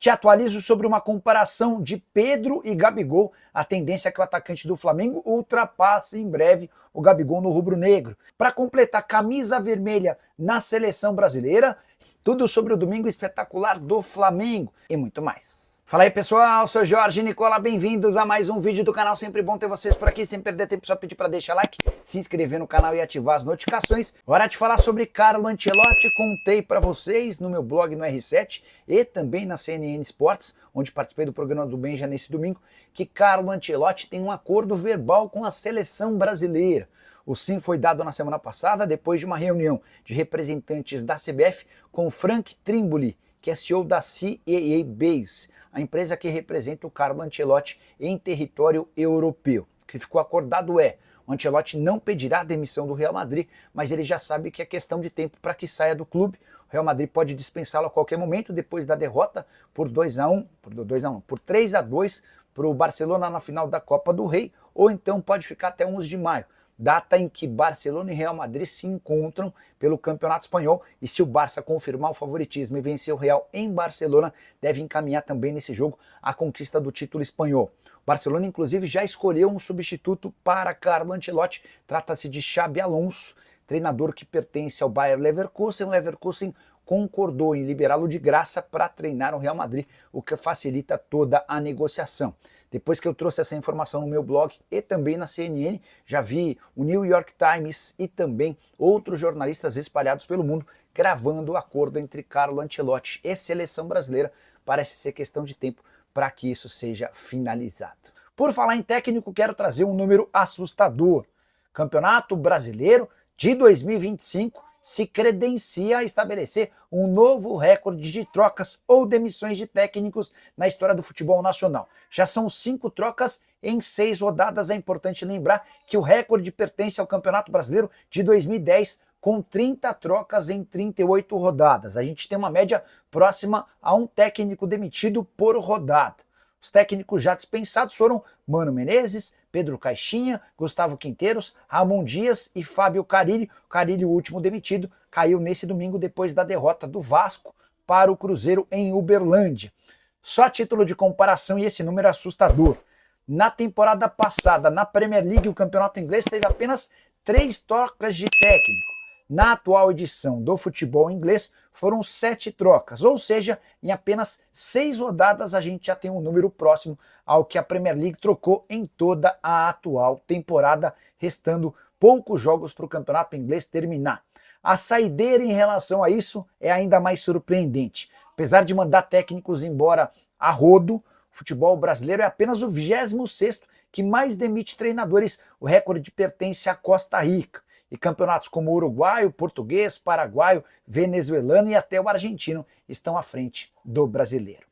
Te atualizo sobre uma comparação de Pedro e Gabigol. A tendência é que o atacante do Flamengo ultrapasse em breve o Gabigol no rubro-negro. Para completar, camisa vermelha na seleção brasileira, tudo sobre o domingo espetacular do Flamengo e muito mais. Fala aí pessoal, sou Jorge Nicola, bem-vindos a mais um vídeo do canal, sempre bom ter vocês por aqui, sem perder tempo, só pedir para deixar like, se inscrever no canal e ativar as notificações. Hora de falar sobre Carlo Ancelotti, contei para vocês no meu blog no R7 e também na CNN Sports, onde participei do programa do Benja nesse domingo, que Carlo Ancelotti tem um acordo verbal com a seleção brasileira. O sim foi dado na semana passada, depois de uma reunião de representantes da CBF com Frank Trimboli, que é CEO da CAA Base, a empresa que representa o Carlo Ancelotti em território europeu. O que ficou acordado é, o Ancelotti não pedirá a demissão do Real Madrid, mas ele já sabe que é questão de tempo para que saia do clube. O Real Madrid pode dispensá-lo a qualquer momento, depois da derrota por 3-2 para o Barcelona na final da Copa do Rei, ou então pode ficar até 11 de maio. Data em que Barcelona e Real Madrid se encontram pelo Campeonato Espanhol, e se o Barça confirmar o favoritismo e vencer o Real em Barcelona, deve encaminhar também nesse jogo a conquista do título espanhol. O Barcelona inclusive já escolheu um substituto para Carlo Ancelotti, trata-se de Xabi Alonso, treinador que pertence ao Bayer Leverkusen. O Leverkusen concordou em liberá-lo de graça para treinar o Real Madrid, o que facilita toda a negociação. Depois que eu trouxe essa informação no meu blog e também na CNN, já vi o New York Times e também outros jornalistas espalhados pelo mundo gravando o acordo entre Carlo Ancelotti e seleção brasileira. Parece ser questão de tempo para que isso seja finalizado. Por falar em técnico, quero trazer um número assustador. Campeonato Brasileiro de 2025 se credencia a estabelecer um novo recorde de trocas ou demissões de técnicos na história do futebol nacional. Já são 5 trocas em 6 rodadas. É importante lembrar que o recorde pertence ao Campeonato Brasileiro de 2010, com 30 trocas em 38 rodadas. A gente tem uma média próxima a um técnico demitido por rodada. Os técnicos já dispensados foram Mano Menezes, Pedro Caixinha, Gustavo Quinteiros, Ramon Dias e Fábio Carille. O Carille, o último demitido, caiu nesse domingo depois da derrota do Vasco para o Cruzeiro em Uberlândia. Só a título de comparação, e esse número é assustador. Na temporada passada, na Premier League, o campeonato inglês teve apenas 3 trocas de técnico. Na atual edição do futebol inglês, foram 7 trocas, ou seja, em apenas 6 rodadas a gente já tem um número próximo ao que a Premier League trocou em toda a atual temporada, restando poucos jogos para o campeonato inglês terminar. A saideira em relação a isso é ainda mais surpreendente. Apesar de mandar técnicos embora a rodo, o futebol brasileiro é apenas o 26º que mais demite treinadores. O recorde pertence à Costa Rica. E campeonatos como o uruguaio, português, paraguaio, venezuelano e até o argentino estão à frente do brasileiro.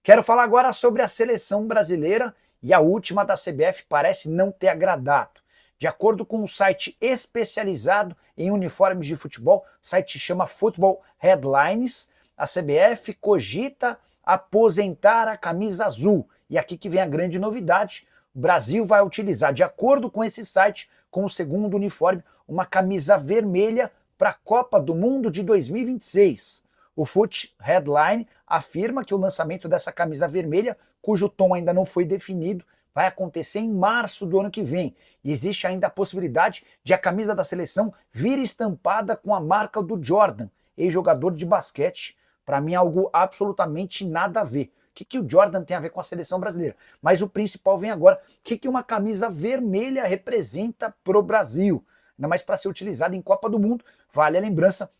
Quero falar agora sobre a seleção brasileira, e a última da CBF parece não ter agradado. De acordo com um site especializado em uniformes de futebol, o site chama Football Headlines, a CBF cogita aposentar a camisa azul. E aqui que vem a grande novidade: o Brasil vai utilizar, de acordo com esse site, com o segundo uniforme, uma camisa vermelha para a Copa do Mundo de 2026. O Foot Headline afirma que o lançamento dessa camisa vermelha, cujo tom ainda não foi definido, vai acontecer em março do ano que vem. E existe ainda a possibilidade de a camisa da seleção vir estampada com a marca do Jordan, ex-jogador de basquete. Para mim, algo absolutamente nada a ver. O que o Jordan tem a ver com a seleção brasileira? Mas o principal vem agora. O que uma camisa vermelha representa para o Brasil? Ainda mais para ser utilizada em Copa do Mundo. Vale a lembrança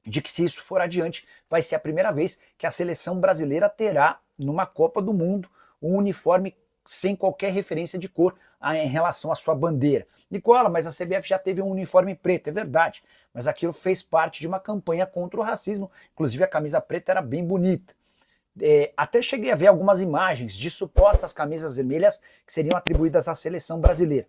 de que, se isso for adiante, vai ser a primeira vez que a seleção brasileira terá, numa Copa do Mundo, um uniforme sem qualquer referência de cor em relação à sua bandeira. Nicola, mas a CBF já teve um uniforme preto, é verdade. Mas aquilo fez parte de uma campanha contra o racismo. Inclusive a camisa preta era bem bonita. Até cheguei a ver algumas imagens de supostas camisas vermelhas que seriam atribuídas à seleção brasileira.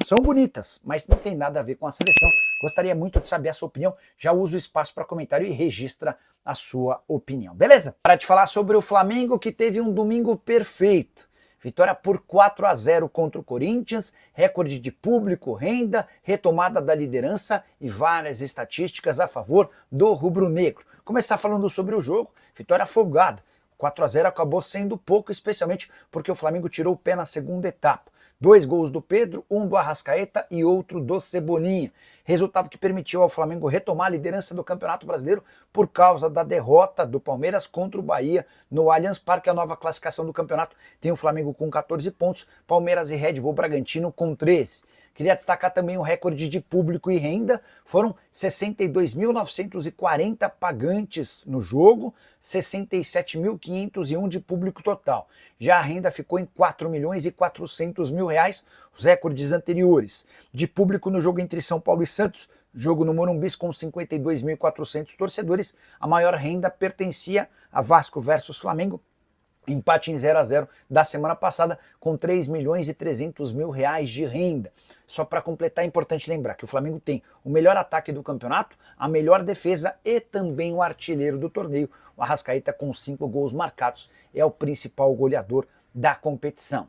São bonitas, mas não tem nada a ver com a seleção. Gostaria muito de saber a sua opinião. Já uso o espaço para comentário e registra a sua opinião. Beleza? Para te falar sobre o Flamengo, que teve um domingo perfeito. Vitória por 4-0 contra o Corinthians, recorde de público, renda, retomada da liderança e várias estatísticas a favor do rubro-negro. Começar falando sobre o jogo, vitória folgada. 4-0 acabou sendo pouco, especialmente porque o Flamengo tirou o pé na segunda etapa. 2 gols do Pedro, um do Arrascaeta e outro do Cebolinha. Resultado que permitiu ao Flamengo retomar a liderança do Campeonato Brasileiro por causa da derrota do Palmeiras contra o Bahia no Allianz Parque. A nova classificação do campeonato tem o Flamengo com 14 pontos, Palmeiras e Red Bull Bragantino com 13. Queria destacar também o recorde de público e renda, foram 62.940 pagantes no jogo, 67.501 de público total. Já a renda ficou em 4.400.000 reais, os recordes anteriores. De público no jogo entre São Paulo e Santos, jogo no Morumbi com 52.400 torcedores, a maior renda pertencia a Vasco versus Flamengo, empate em 0-0 da semana passada, com 3.300.000 reais de renda. Só para completar, é importante lembrar que o Flamengo tem o melhor ataque do campeonato, a melhor defesa e também o artilheiro do torneio. O Arrascaeta, com 5 gols marcados, é o principal goleador da competição.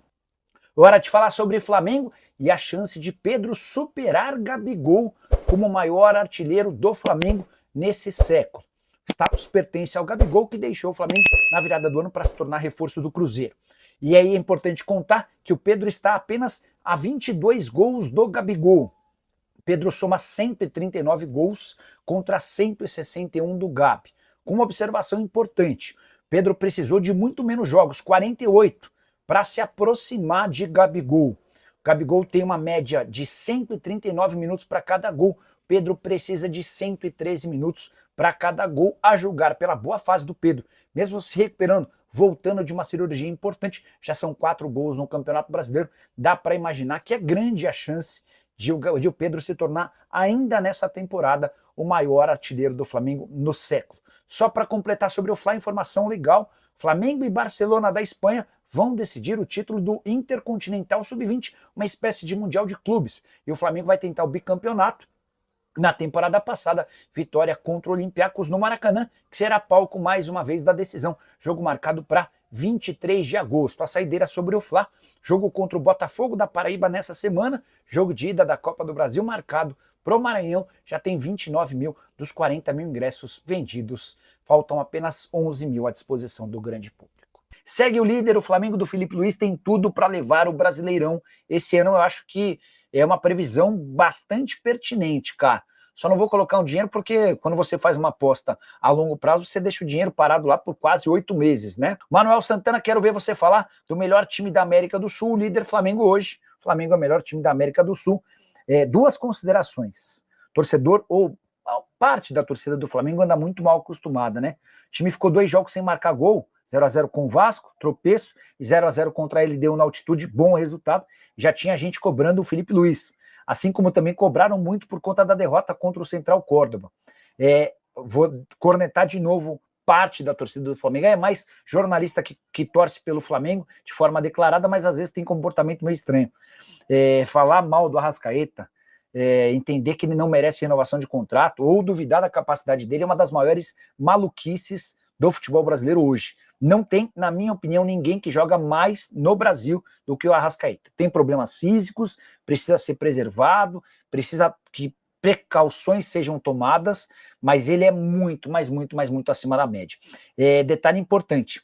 Hora de falar sobre Flamengo e a chance de Pedro superar Gabigol como o maior artilheiro do Flamengo nesse século. O status pertence ao Gabigol, que deixou o Flamengo na virada do ano para se tornar reforço do Cruzeiro. E aí é importante contar que o Pedro está apenas a 22 gols do Gabigol. Pedro soma 139 gols contra 161 do Gabi. Com uma observação importante, Pedro precisou de muito menos jogos, 48, para se aproximar de Gabigol. O Gabigol tem uma média de 139 minutos para cada gol. Pedro precisa de 113 minutos para cada gol, a julgar pela boa fase do Pedro. Mesmo se recuperando, voltando de uma cirurgia importante, já são 4 gols no Campeonato Brasileiro. Dá para imaginar que é grande a chance de o Pedro se tornar, ainda nessa temporada, o maior artilheiro do Flamengo no século. Só para completar sobre o Fla, informação legal, Flamengo e Barcelona da Espanha vão decidir o título do Intercontinental Sub-20, uma espécie de Mundial de Clubes. E o Flamengo vai tentar o bicampeonato. Na temporada passada, vitória contra o Olympiacos no Maracanã, que será palco mais uma vez da decisão. Jogo marcado para 23 de agosto. A saideira sobre o Fla, jogo contra o Botafogo da Paraíba nessa semana, jogo de ida da Copa do Brasil marcado pro Maranhão, já tem 29 mil dos 40 mil ingressos vendidos. Faltam apenas 11 mil à disposição do grande público. Segue o líder, o Flamengo do Felipe Luiz tem tudo para levar o Brasileirão. Esse ano eu acho que é uma previsão bastante pertinente, cara. Só não vou colocar um dinheiro porque quando você faz uma aposta a longo prazo, você deixa o dinheiro parado lá por quase 8 meses, né? Manuel Santana, quero ver você falar do melhor time da América do Sul, o líder Flamengo hoje. O Flamengo é o melhor time da América do Sul. 2 considerações. Torcedor ou parte da torcida do Flamengo anda muito mal acostumada, né? O time ficou 2 jogos sem marcar gol, 0-0 com o Vasco, tropeço, e 0-0 contra a LDU na altitude, bom resultado. Já tinha gente cobrando o Felipe Luiz, assim como também cobraram muito por conta da derrota contra o Central Córdoba. Vou cornetar de novo parte da torcida do Flamengo, é mais jornalista que torce pelo Flamengo de forma declarada, mas às vezes tem comportamento meio estranho. Falar mal do Arrascaeta, entender que ele não merece renovação de contrato ou duvidar da capacidade dele é uma das maiores maluquices do futebol brasileiro hoje. Não tem, na minha opinião, ninguém que joga mais no Brasil do que o Arrascaeta. Tem problemas físicos, precisa ser preservado, precisa que precauções sejam tomadas, mas ele é muito, mas muito, mas muito acima da média. Detalhe importante,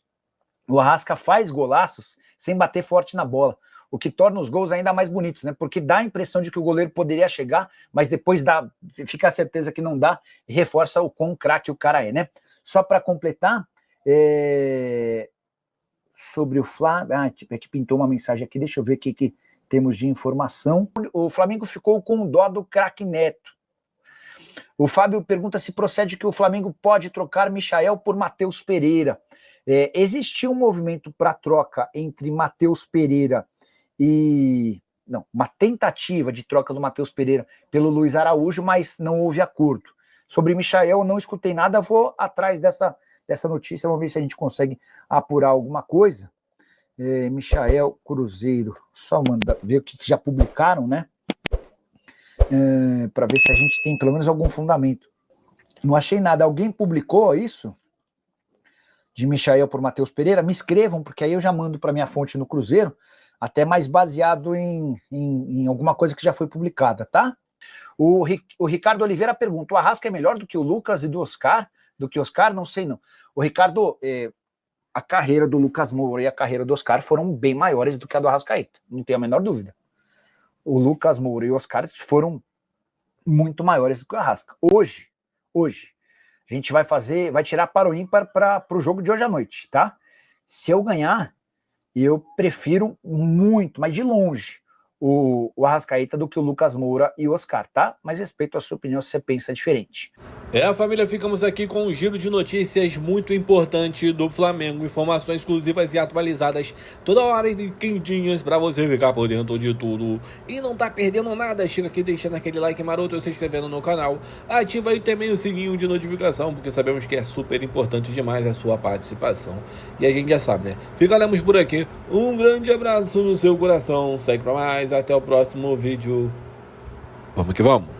o Arrasca faz golaços sem bater forte na bola, o que torna os gols ainda mais bonitos, né? Porque dá a impressão de que o goleiro poderia chegar, mas depois fica a certeza que não dá e reforça o quão craque o cara é, né? Só para completar, sobre o Flamengo, aqui pintou uma mensagem aqui, deixa eu ver o que temos de informação. O Flamengo ficou com dó do craque Neto. O Fábio pergunta se procede que o Flamengo pode trocar Michael por Matheus Pereira. Existiu um movimento para troca entre Matheus Pereira uma tentativa de troca do Matheus Pereira pelo Luiz Araújo, mas não houve acordo. Sobre Michael, não escutei nada, vou atrás dessa notícia, vamos ver se a gente consegue apurar alguma coisa. Michael Cruzeiro, só manda ver o que já publicaram, né? Para ver se a gente tem pelo menos algum fundamento. Não achei nada. Alguém publicou isso? De Michael por Matheus Pereira? Me escrevam, porque aí eu já mando para minha fonte no Cruzeiro, até mais baseado em alguma coisa que já foi publicada, tá? O Ricardo Oliveira pergunta, o Arrasca é melhor do que o Lucas e do Oscar? Do que Oscar? Não sei não. O Ricardo, a carreira do Lucas Moura e a carreira do Oscar foram bem maiores do que a do Arrascaeta, não tenho a menor dúvida. O Lucas Moura e o Oscar foram muito maiores do que o Arrasca. Hoje, a gente vai tirar para o ímpar para o jogo de hoje à noite, tá? Se eu ganhar, eu prefiro muito, mas de longe, o Arrascaeta do que o Lucas Moura e o Oscar, tá? Mas respeito a sua opinião se você pensa diferente. Família, ficamos aqui com um giro de notícias muito importante do Flamengo, informações exclusivas e atualizadas toda hora e quentinhas pra você ficar por dentro de tudo e não tá perdendo nada. Chega aqui deixando aquele like maroto, se inscrevendo no canal, ativa aí também o sininho de notificação, porque sabemos que é super importante demais a sua participação. E a gente já sabe, né? Ficaremos por aqui, um grande abraço no seu coração, segue pra mais, até o próximo vídeo, vamos que vamos!